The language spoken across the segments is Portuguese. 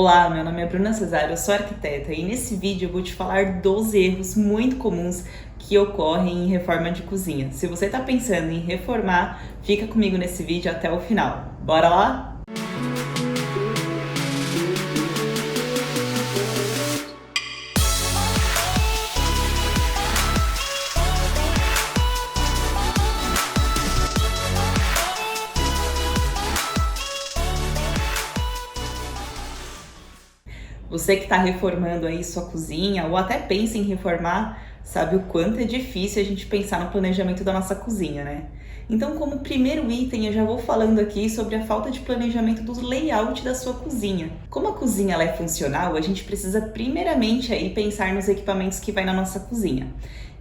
Olá, meu nome é Bruna Cesário, eu sou arquiteta e nesse vídeo eu vou te falar 12 erros muito comuns que ocorrem em reforma de cozinha. Se você está pensando em reformar, fica comigo nesse vídeo até o final. Bora lá? Você que está reformando aí sua cozinha ou até pensa em reformar, sabe o quanto é difícil a gente pensar no planejamento da nossa cozinha, né? Então, como primeiro item, eu já vou falando aqui sobre a falta de planejamento do layout da sua cozinha. Como a cozinha ela é funcional, a gente precisa primeiramente aí pensar nos equipamentos que vai na nossa cozinha.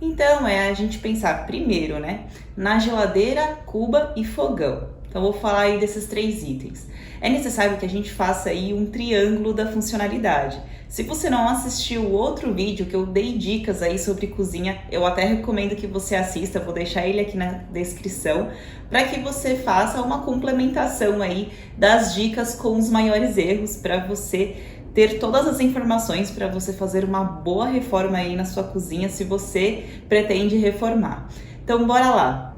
Então, é a gente pensar primeiro, né, na geladeira, cuba e fogão. Então, eu vou falar aí desses três itens. É necessário que a gente faça aí um triângulo da funcionalidade. Se você não assistiu o outro vídeo que eu dei dicas aí sobre cozinha, eu até recomendo que você assista, vou deixar ele aqui na descrição, para que você faça uma complementação aí das dicas com os maiores erros, para você ter todas as informações para você fazer uma boa reforma aí na sua cozinha, se você pretende reformar. Então, bora lá!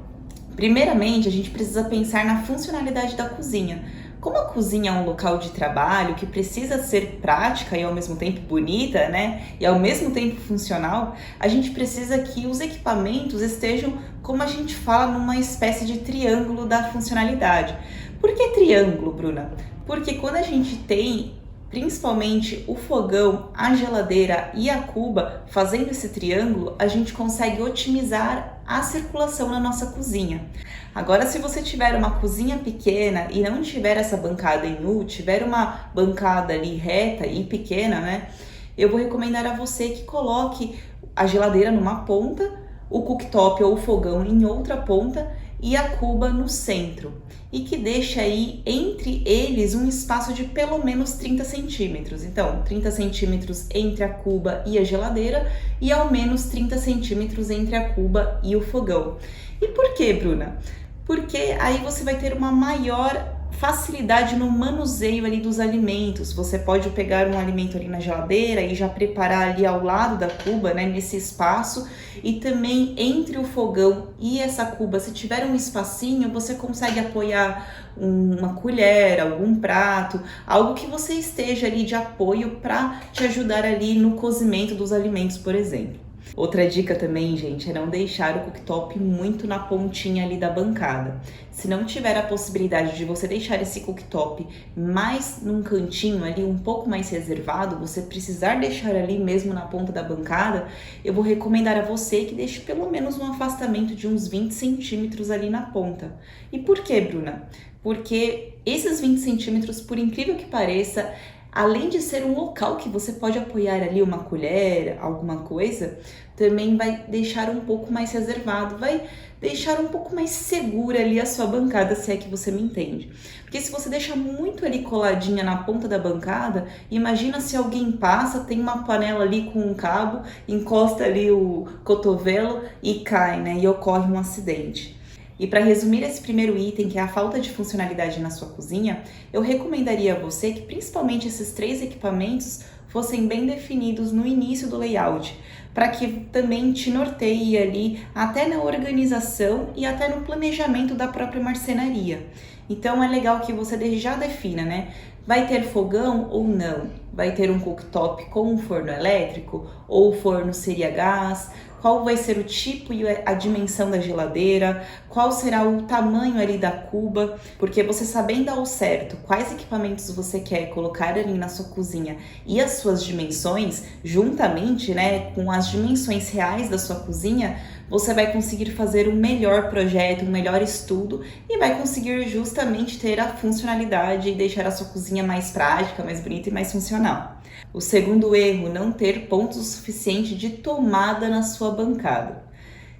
Primeiramente, a gente precisa pensar na funcionalidade da cozinha. Como a cozinha é um local de trabalho que precisa ser prática e ao mesmo tempo bonita, né? E ao mesmo tempo funcional, a gente precisa que os equipamentos estejam, como a gente fala, numa espécie de triângulo da funcionalidade. Por que triângulo, Bruna? Porque quando a gente tem principalmente o fogão, a geladeira e a cuba, fazendo esse triângulo, a gente consegue otimizar a circulação na nossa cozinha. Agora, se você tiver uma cozinha pequena e não tiver essa bancada em U, tiver uma bancada ali reta e pequena, né? Eu vou recomendar a você que coloque a geladeira numa ponta, o cooktop ou o fogão em outra ponta e a cuba no centro. E que deixe aí entre eles um espaço de pelo menos 30 centímetros. Então, 30 centímetros entre a cuba e a geladeira e ao menos 30 centímetros entre a cuba e o fogão. E por que, Bruna? Porque aí você vai ter uma maior facilidade no manuseio ali dos alimentos. Você pode pegar um alimento ali na geladeira e já preparar ali ao lado da cuba, né, nesse espaço, e também entre o fogão e essa cuba, se tiver um espacinho, você consegue apoiar uma colher, algum prato, algo que você esteja ali de apoio para te ajudar ali no cozimento dos alimentos, por exemplo. Outra dica também, gente, é não deixar o cooktop muito na pontinha ali da bancada. Se não tiver a possibilidade de você deixar esse cooktop mais num cantinho ali, um pouco mais reservado, você precisar deixar ali mesmo na ponta da bancada, eu vou recomendar a você que deixe pelo menos um afastamento de uns 20 centímetros ali na ponta. E por que, Bruna? Porque esses 20 centímetros, por incrível que pareça, além de ser um local que você pode apoiar ali uma colher, alguma coisa, também vai deixar um pouco mais reservado, vai deixar um pouco mais segura ali a sua bancada, se é que você me entende. Porque se você deixa muito ali coladinha na ponta da bancada, imagina se alguém passa, tem uma panela ali com um cabo, encosta ali o cotovelo e cai, né? E ocorre um acidente. E para resumir esse primeiro item, que é a falta de funcionalidade na sua cozinha, eu recomendaria a você que principalmente esses três equipamentos fossem bem definidos no início do layout, para que também te norteie ali até na organização e até no planejamento da própria marcenaria. Então é legal que você já defina, né? Vai ter fogão ou não? Vai ter um cooktop com um forno elétrico ou o forno seria gás? Qual vai ser o tipo e a dimensão da geladeira, qual será o tamanho ali da cuba, porque você sabendo ao certo quais equipamentos você quer colocar ali na sua cozinha e as suas dimensões, juntamente, né, com as dimensões reais da sua cozinha, você vai conseguir fazer um melhor projeto, um melhor estudo e vai conseguir justamente ter a funcionalidade e deixar a sua cozinha mais prática, mais bonita e mais funcional. O segundo erro, não ter pontos suficientes de tomada na sua bancada.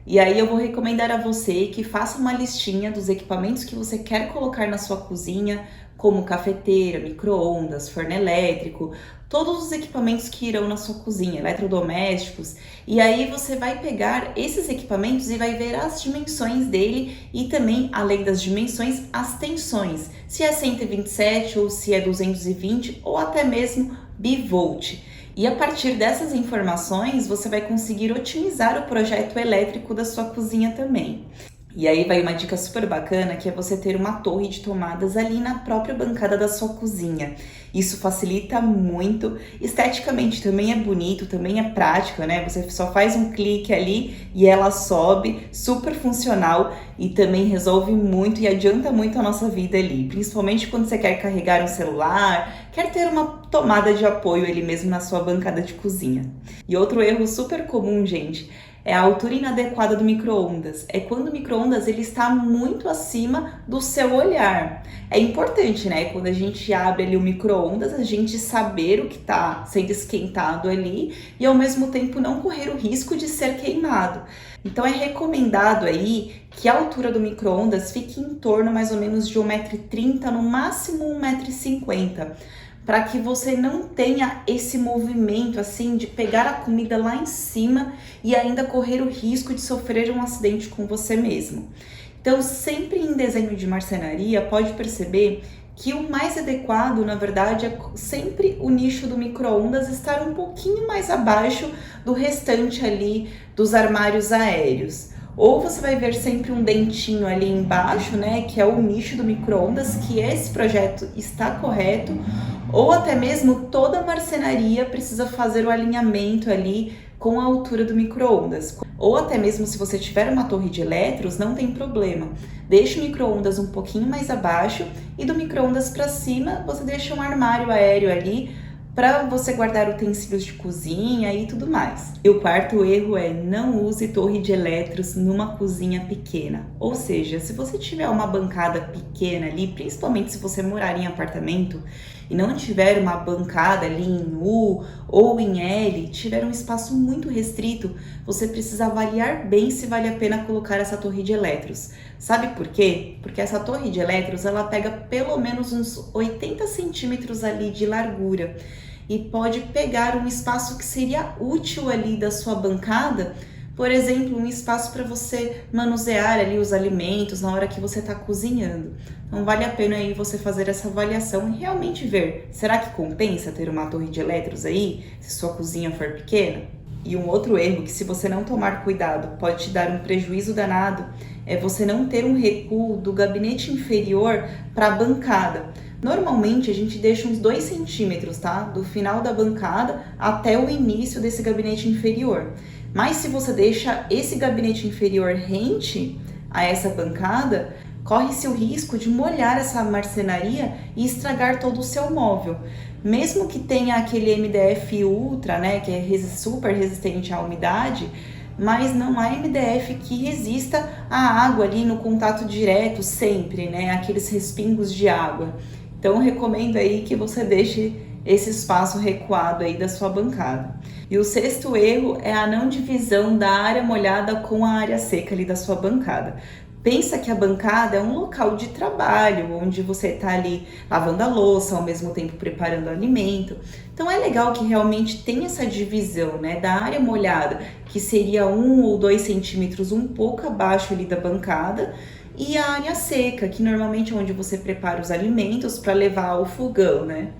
E aí eu vou recomendar a você que faça uma listinha dos equipamentos que você quer colocar na sua cozinha, como cafeteira, micro-ondas, forno elétrico, todos os equipamentos que irão na sua cozinha, eletrodomésticos. E aí você vai pegar esses equipamentos e vai ver as dimensões dele e também, além das dimensões, as tensões. Se é 127 ou se é 220 ou até mesmo bivolt. E a partir dessas informações, você vai conseguir otimizar o projeto elétrico da sua cozinha também. E aí vai uma dica super bacana, que é você ter uma torre de tomadas ali na própria bancada da sua cozinha. Isso facilita muito, esteticamente também é bonito, também é prático, né? Você só faz um clique ali e ela sobe, super funcional e também resolve muito e adianta muito a nossa vida ali, principalmente quando você quer carregar um celular, quer ter uma tomada de apoio ali mesmo na sua bancada de cozinha. E outro erro super comum, gente, é a altura inadequada do micro-ondas. É quando o micro-ondas ele está muito acima do seu olhar. É importante, né? Quando a gente abre ali o micro-ondas, a gente saber o que está sendo esquentado ali e ao mesmo tempo não correr o risco de ser queimado. Então é recomendado aí que a altura do micro-ondas fique em torno mais ou menos de 1,30 m, no máximo 1,50 m. Para que você não tenha esse movimento assim de pegar a comida lá em cima e ainda correr o risco de sofrer um acidente com você mesmo. Então, sempre em desenho de marcenaria, pode perceber que o mais adequado, na verdade, é sempre o nicho do micro-ondas estar um pouquinho mais abaixo do restante ali dos armários aéreos. Ou você vai ver sempre um dentinho ali embaixo, né, que é o nicho do micro-ondas, que esse projeto está correto, ou até mesmo toda a marcenaria precisa fazer o alinhamento ali com a altura do micro-ondas. Ou até mesmo se você tiver uma torre de eletros, não tem problema. Deixa o micro-ondas um pouquinho mais abaixo e do micro-ondas para cima você deixa um armário aéreo ali para você guardar utensílios de cozinha e tudo mais. E o quarto erro é não use torre de eletros numa cozinha pequena. Ou seja, se você tiver uma bancada pequena ali, principalmente se você morar em apartamento e não tiver uma bancada ali em U ou em L, tiver um espaço muito restrito, você precisa avaliar bem se vale a pena colocar essa torre de eletros. Sabe por quê? Porque essa torre de eletros, ela pega pelo menos uns 80 centímetros ali de largura e pode pegar um espaço que seria útil ali da sua bancada, por exemplo, um espaço para você manusear ali os alimentos na hora que você está cozinhando. Então vale a pena aí você fazer essa avaliação e realmente ver, será que compensa ter uma torre de eletros aí, se sua cozinha for pequena? E um outro erro que, se você não tomar cuidado, pode te dar um prejuízo danado, é você não ter um recuo do gabinete inferior para a bancada. Normalmente a gente deixa uns 2 centímetros, tá? Do final da bancada até o início desse gabinete inferior. Mas se você deixa esse gabinete inferior rente a essa bancada, corre-se o risco de molhar essa marcenaria e estragar todo o seu móvel. Mesmo que tenha aquele MDF Ultra, né, que é super resistente à umidade, mas não há MDF que resista à água ali no contato direto sempre, né, aqueles respingos de água. Então eu recomendo aí que você deixe esse espaço recuado aí da sua bancada. E o sexto erro é a não divisão da área molhada com a área seca ali da sua bancada. Pensa que a bancada é um local de trabalho, onde você está ali lavando a louça, ao mesmo tempo preparando o alimento. Então é legal que realmente tenha essa divisão, né, da área molhada, que seria 1 ou 2 centímetros um pouco abaixo ali da bancada, e a área seca, que normalmente é onde você prepara os alimentos para levar ao fogão, né?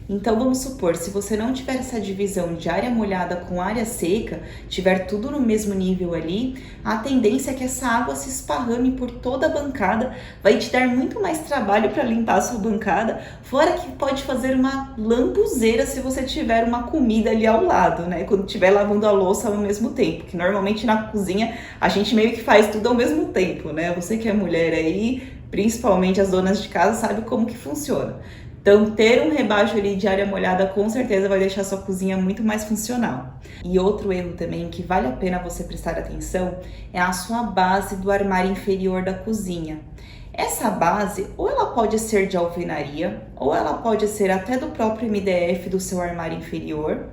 Então vamos supor, se você não tiver essa divisão de área molhada com área seca, tiver tudo no mesmo nível ali, a tendência é que essa água se esparrame por toda a bancada, vai te dar muito mais trabalho para limpar a sua bancada, fora que pode fazer uma lambuzeira se você tiver uma comida ali ao lado, né? Quando estiver lavando a louça ao mesmo tempo, que normalmente na cozinha a gente meio que faz tudo ao mesmo tempo, né? Você que é mulher aí, principalmente as donas de casa, sabe como que funciona. Então, ter um rebaixo ali de área molhada com certeza vai deixar sua cozinha muito mais funcional. E outro erro também que vale a pena você prestar atenção é a sua base do armário inferior da cozinha. Essa base, ou ela pode ser de alvenaria, ou ela pode ser até do próprio MDF do seu armário inferior.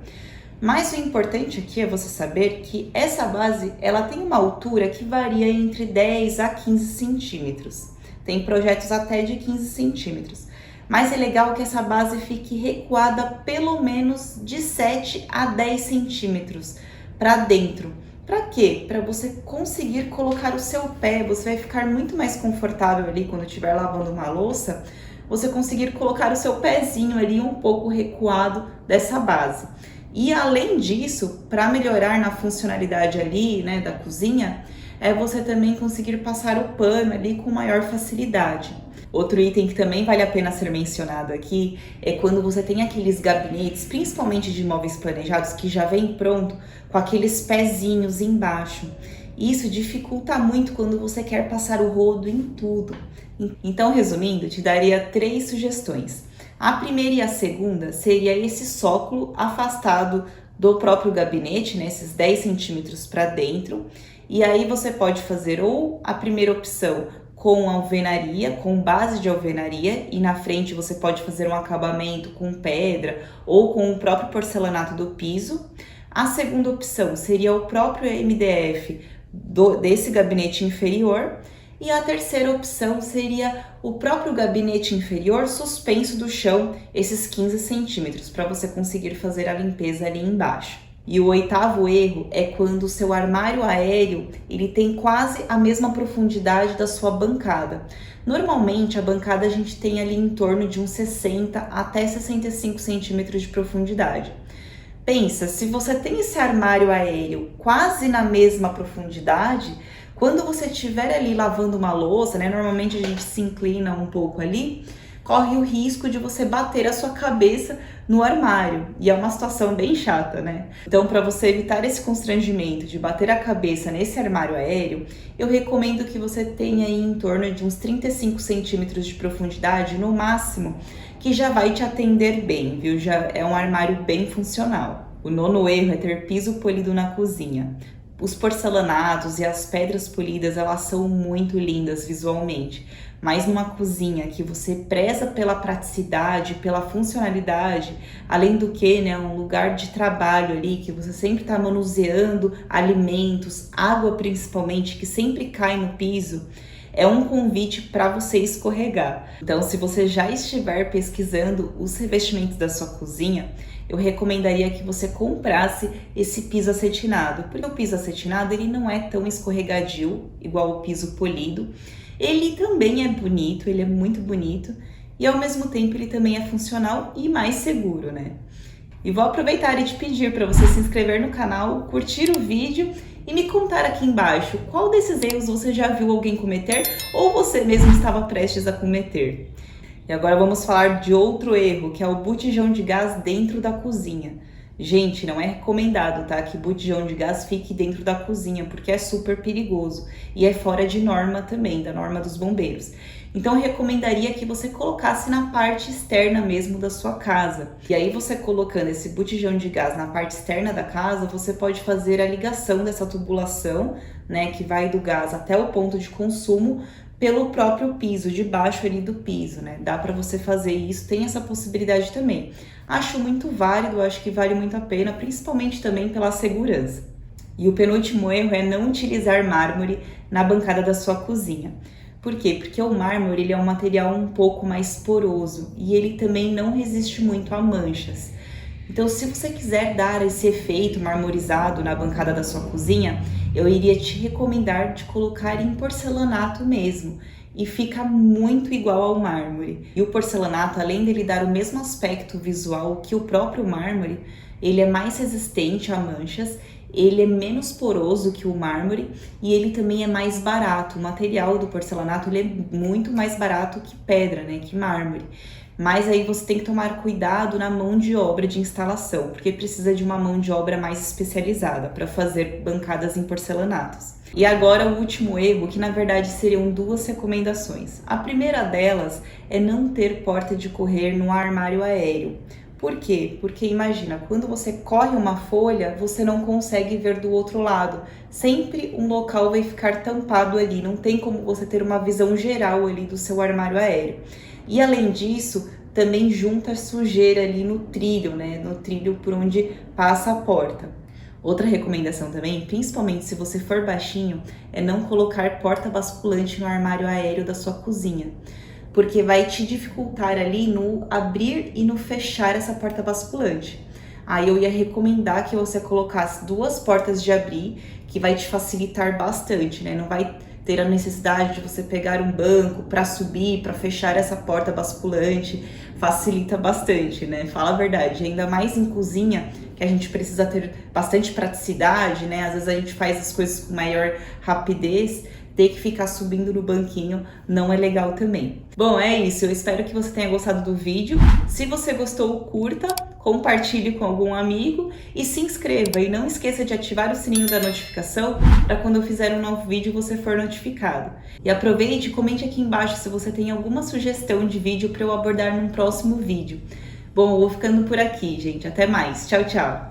Mas o importante aqui é você saber que essa base, ela tem uma altura que varia entre 10 a 15 centímetros. Tem projetos até de 15 centímetros. Mas é legal que essa base fique recuada pelo menos de 7 a 10 centímetros para dentro. Para quê? Para você conseguir colocar o seu pé, você vai ficar muito mais confortável ali quando estiver lavando uma louça, você conseguir colocar o seu pezinho ali um pouco recuado dessa base. E além disso, para melhorar na funcionalidade ali, né, da cozinha, é você também conseguir passar o pano ali com maior facilidade. Outro item que também vale a pena ser mencionado aqui é quando você tem aqueles gabinetes, principalmente de móveis planejados, que já vem pronto com aqueles pezinhos embaixo. Isso dificulta muito quando você quer passar o rodo em tudo. Então, resumindo, te daria 3 sugestões. A primeira e a segunda seria esse sócolo afastado do próprio gabinete, né, esses 10 centímetros para dentro. E aí você pode fazer ou a primeira opção com alvenaria, com base de alvenaria, e na frente você pode fazer um acabamento com pedra ou com o próprio porcelanato do piso. A segunda opção seria o próprio MDF desse gabinete inferior. E a terceira opção seria o próprio gabinete inferior suspenso do chão, esses 15 centímetros, para você conseguir fazer a limpeza ali embaixo. E o 8º erro é quando o seu armário aéreo ele tem quase a mesma profundidade da sua bancada. Normalmente a bancada a gente tem ali em torno de uns 60 até 65 centímetros de profundidade. Pensa, se você tem esse armário aéreo quase na mesma profundidade, quando você estiver ali lavando uma louça, né, normalmente a gente se inclina um pouco ali, corre o risco de você bater a sua cabeça no armário. E é uma situação bem chata, né? Então, para você evitar esse constrangimento de bater a cabeça nesse armário aéreo, eu recomendo que você tenha aí em torno de uns 35 centímetros de profundidade no máximo, que já vai te atender bem, viu? Já é um armário bem funcional. O 9º erro é ter piso polido na cozinha. Os porcelanatos e as pedras polidas, elas são muito lindas visualmente, mas numa cozinha que você preza pela praticidade, pela funcionalidade, além do que, né, um lugar de trabalho ali, que você sempre está manuseando alimentos, água principalmente, que sempre cai no piso, é um convite para você escorregar. Então, se você já estiver pesquisando os revestimentos da sua cozinha, eu recomendaria que você comprasse esse piso acetinado, porque o piso acetinado ele não é tão escorregadio igual o piso polido. Ele também é bonito, ele é muito bonito e ao mesmo tempo ele também é funcional e mais seguro, né? E vou aproveitar e te pedir para você se inscrever no canal, curtir o vídeo e me contar aqui embaixo qual desses erros você já viu alguém cometer ou você mesmo estava prestes a cometer. E agora vamos falar de outro erro, que é o botijão de gás dentro da cozinha. Gente, não é recomendado, tá? Que botijão de gás fique dentro da cozinha, porque é super perigoso. E é fora de norma também, da norma dos bombeiros. Então, eu recomendaria que você colocasse na parte externa mesmo da sua casa. E aí, você colocando esse botijão de gás na parte externa da casa, você pode fazer a ligação dessa tubulação, né? Que vai do gás até o ponto de consumo, pelo próprio piso, debaixo ali do piso, né? Dá para você fazer isso, tem essa possibilidade também. Acho muito válido, acho que vale muito a pena, principalmente também pela segurança. E o penúltimo erro é não utilizar mármore na bancada da sua cozinha. Por quê? Porque o mármore ele é um material um pouco mais poroso e ele também não resiste muito a manchas. Então, se você quiser dar esse efeito marmorizado na bancada da sua cozinha, eu iria te recomendar de colocar em porcelanato mesmo, e fica muito igual ao mármore. E o porcelanato, além dele dar o mesmo aspecto visual que o próprio mármore, ele é mais resistente a manchas, ele é menos poroso que o mármore e ele também é mais barato. O material do porcelanato ele é muito mais barato que pedra, né, que mármore. Mas aí você tem que tomar cuidado na mão de obra de instalação, porque precisa de uma mão de obra mais especializada para fazer bancadas em porcelanatos. E agora o último erro, que na verdade seriam 2 recomendações. A primeira delas é não ter porta de correr no armário aéreo. Por quê? Porque imagina, quando você corre uma folha, você não consegue ver do outro lado. Sempre um local vai ficar tampado ali, não tem como você ter uma visão geral ali do seu armário aéreo. E além disso, também junta sujeira ali no trilho, né? No trilho por onde passa a porta. Outra recomendação também, principalmente se você for baixinho, é não colocar porta basculante no armário aéreo da sua cozinha, porque vai te dificultar ali no abrir e no fechar essa porta basculante. Aí eu ia recomendar que você colocasse 2 portas de abrir, que vai te facilitar bastante, né? Não vai ter a necessidade de você pegar um banco para subir, para fechar essa porta basculante, facilita bastante, né? Fala a verdade, ainda mais em cozinha, que a gente precisa ter bastante praticidade, né? Às vezes a gente faz as coisas com maior rapidez, ter que ficar subindo no banquinho não é legal também. Bom, é isso, eu espero que você tenha gostado do vídeo. Se você gostou, curta, compartilhe com algum amigo e se inscreva. E não esqueça de ativar o sininho da notificação para quando eu fizer um novo vídeo você for notificado. E aproveite e comente aqui embaixo se você tem alguma sugestão de vídeo para eu abordar num próximo vídeo. Bom, eu vou ficando por aqui, gente. Até mais. Tchau, tchau!